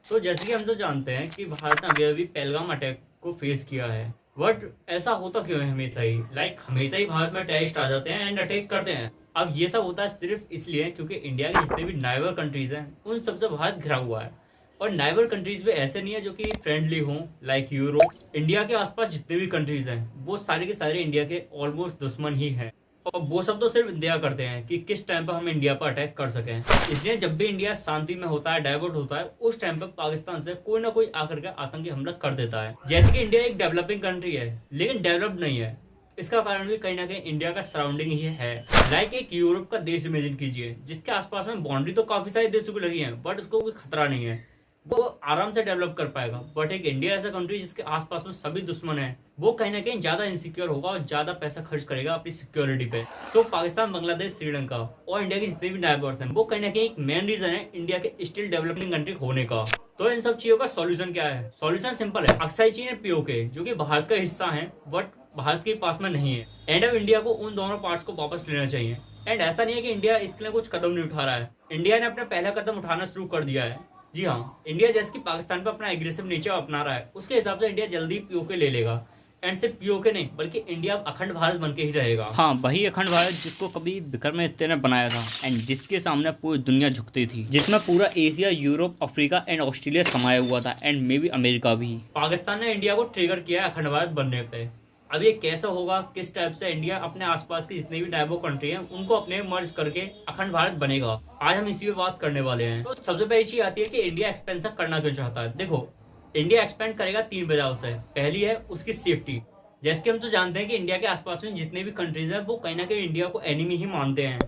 तो जैसे कि हम तो जानते हैं कि भारत ने अभी-अभी पहलगाम अटैक को फेस किया है। बट ऐसा होता क्यों है हमेशा ही? हमेशा ही भारत में टेररिस्ट आ जाते हैं एंड अटैक करते हैं। अब ये सब होता है सिर्फ इसलिए क्योंकि इंडिया के जितने भी नाइबर कंट्रीज हैं उन सबसे भारत घिरा हुआ है। और नाइबर कंट्रीज भी ऐसे नहीं है जो कि फ्रेंडली हों, लाइक यूरोप। इंडिया के आसपास जितने भी कंट्रीज हैं वो सारे के सारे इंडिया के ऑलमोस्ट दुश्मन ही हैं। और वो सब तो सिर्फ इंडिया करते हैं कि किस टाइम पर हम इंडिया पर अटैक कर सकें। इसलिए जब भी इंडिया शांति में होता है, डाइवर्ट होता है, उस टाइम पर पाकिस्तान से कोई ना कोई आकर के आतंकी हमला कर देता है। जैसे कि इंडिया एक डेवलपिंग कंट्री है लेकिन डेवलप्ड नहीं है। इसका कारण भी कहीं ना कहीं इंडिया का सराउंडिंग ही है। एक यूरोप का देश इमेजिन कीजिए जिसके आसपास में बाउंड्री तो काफी सारे देशों की लगी है बट उसको कोई खतरा नहीं है, वो आराम से डेवलप कर पाएगा। बट एक इंडिया ऐसा कंट्री जिसके आसपास में सभी दुश्मन है, वो कहीं ना कहीं ज्यादा इनसिक्योर होगा और ज्यादा पैसा खर्च करेगा अपनी सिक्योरिटी पे। तो पाकिस्तान, बांग्लादेश, श्रीलंका और इंडिया के जितने भी नाइबर्स हैं वो कहीं ना कहीं एक मेन रीजन है इंडिया के स्टिल डेवलपिंग कंट्री होने का। तो इन सब चीजों का सॉल्यूशन क्या है? सॉल्यूशन सिंपल है। अक्साई चीन और पीओके जो कि भारत का हिस्सा है बट भारत के पास में नहीं है, एंड अब इंडिया को उन दोनों पार्ट्स को वापस लेना चाहिए। एंड ऐसा नहीं है कि इंडिया इसके लिए कुछ कदम नहीं उठा रहा है, इंडिया ने अपना पहला कदम उठाना शुरू कर दिया है। जी हाँ, इंडिया जैसे कि पाकिस्तान पर अपना एग्रेसिव नेचर अपना रहा है उसके हिसाब से इंडिया जल्दी पीओके ले लेगा। एंड सिर्फ पीओके नहीं बल्कि इंडिया अखंड भारत बन के ही रहेगा। हाँ, वही अखंड भारत जिसको कभी विक्रमादित्य ने बनाया था एंड जिसके सामने पूरी दुनिया झुकती थी, जिसमें पूरा Asia, Europe, Africa and Australia समाया हुआ था एंड मे बी अमेरिका भी। पाकिस्तान ने इंडिया को ट्रिगर किया है अखंड भारत बनने पे। अब ये कैसा होगा, किस टाइप से इंडिया अपने आसपास की जितनी भी नाइबर कंट्री हैं उनको अपने मर्ज करके अखंड भारत बनेगा, आज हम इसी पे बात करने वाले हैं। तो सबसे पहली चीज आती है कि इंडिया एक्सपेंशन करना क्यों चाहता है। देखो, इंडिया एक्सपेंड करेगा तीन वजहों से। पहली है उसकी सेफ्टी। जैसे कि हम तो जानते हैं कि इंडिया के आसपास में जितने भी कंट्रीज हैं वो कहीं ना कहीं इंडिया को एनिमी ही मानते हैं।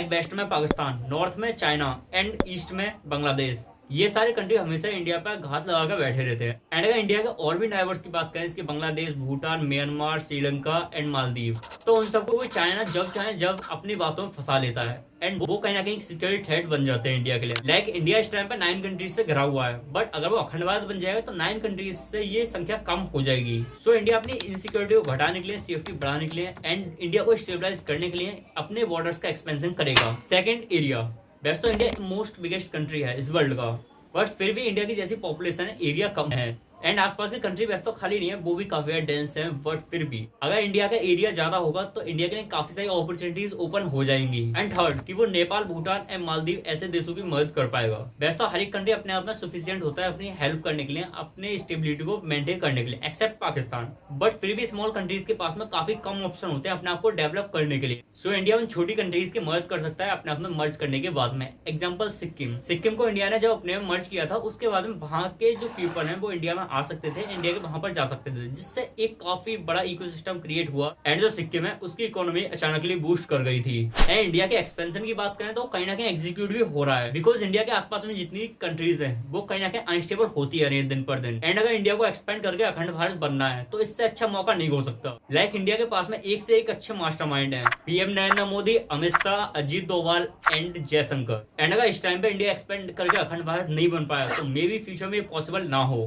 वेस्ट में पाकिस्तान, नॉर्थ में चाइना एंड ईस्ट में बांग्लादेश। ये सारे कंट्री हमेशा इंडिया पर घात लगा कर बैठे रहते हैं। एंड अगर इंडिया के और भी नाइबर्स की बात करें, इसके बांग्लादेश, भूटान, म्यांमार, श्रीलंका एंड मालदीव, तो उन सबको कोई चाइना जब चाहे जब अपनी बातों में फंसा लेता है एंड वो कहीं ना कहीं सिक्योरिटी थ्रेट बन जाते हैं इंडिया के लिए। इंडिया इस टाइम पर 9 कंट्रीज से घिरा हुआ है बट अगर वो अखंड भारत बन जाएगा तो 9 कंट्रीज से ये संख्या कम हो जाएगी। सो इंडिया अपनी इनसिक्योरिटी को घटाने के लिए, सेफ्टी बढ़ाने के लिए एंड इंडिया को स्टेबलाइज करने के लिए अपने बॉर्डर्स का एक्सपेंशन करेगा। Second, area. वैसे तो इंडिया मोस्ट बिगेस्ट कंट्री है इस वर्ल्ड का, बट फिर भी इंडिया की जैसी पॉपुलेशन है, एरिया कम है एंड आसपास की कंट्री वैसे तो खाली नहीं है, वो भी काफी डेंस है। बट फिर भी अगर इंडिया का एरिया ज्यादा होगा तो इंडिया के लिए काफी सारी अपॉर्चुनिटीज ओपन हो जाएंगी। एंड थर्ड कि वो नेपाल, भूटान एंड मालदीव ऐसे देशों की मदद कर पाएगा। वैसे तो हर एक कंट्री अपने आप में सफिशिएंट होता है अपनी हेल्प करने के लिए, अपने स्टेबिलिटी को मेंटेन करने के लिए, एक्सेप्ट पाकिस्तान। बट फिर भी स्मॉल कंट्रीज के पास में काफी कम ऑप्शन होते हैं अपने आप को डेवलप करने के लिए। सो इंडिया उन छोटी कंट्रीज की मदद कर सकता है अपने आप में मर्ज करने के बाद में। एग्जाम्पल सिक्किम को इंडिया ने जब अपने में मर्ज किया था उसके बाद में वहां के जो पीपल है वो इंडिया में आ सकते थे, इंडिया के वहां पर जा सकते थे, जिससे एक काफी बड़ा इकोसिस्टम क्रिएट हुआ एंड जो सिक्किम है उसकी इकोनॉमी अचानकली बूस्ट कर गई थी। एंड इंडिया के एक्सपेंशन की बात करें तो कहीं ना कहीं एग्जीक्यूट भी हो रहा है, बिकॉज इंडिया के आसपास में जितनी कंट्रीज हैं वो कहीं ना कहीं अनस्टेबल होती है दिन पर दिन। एंड अगर इंडिया को एक्सपेंड करके अखंड भारत बनना है तो इससे अच्छा मौका नहीं हो सकता। इंडिया के पास में एक से एक अच्छे मास्टरमाइंड हैं, PM Narendra Modi, Amit Shah, Ajit Doval and Jaishankar. And अगर इस टाइम पे इंडिया एक्सपेंड करके अखंड भारत नहीं बन पाया तो मे बी फ्यूचर में पॉसिबल ना हो।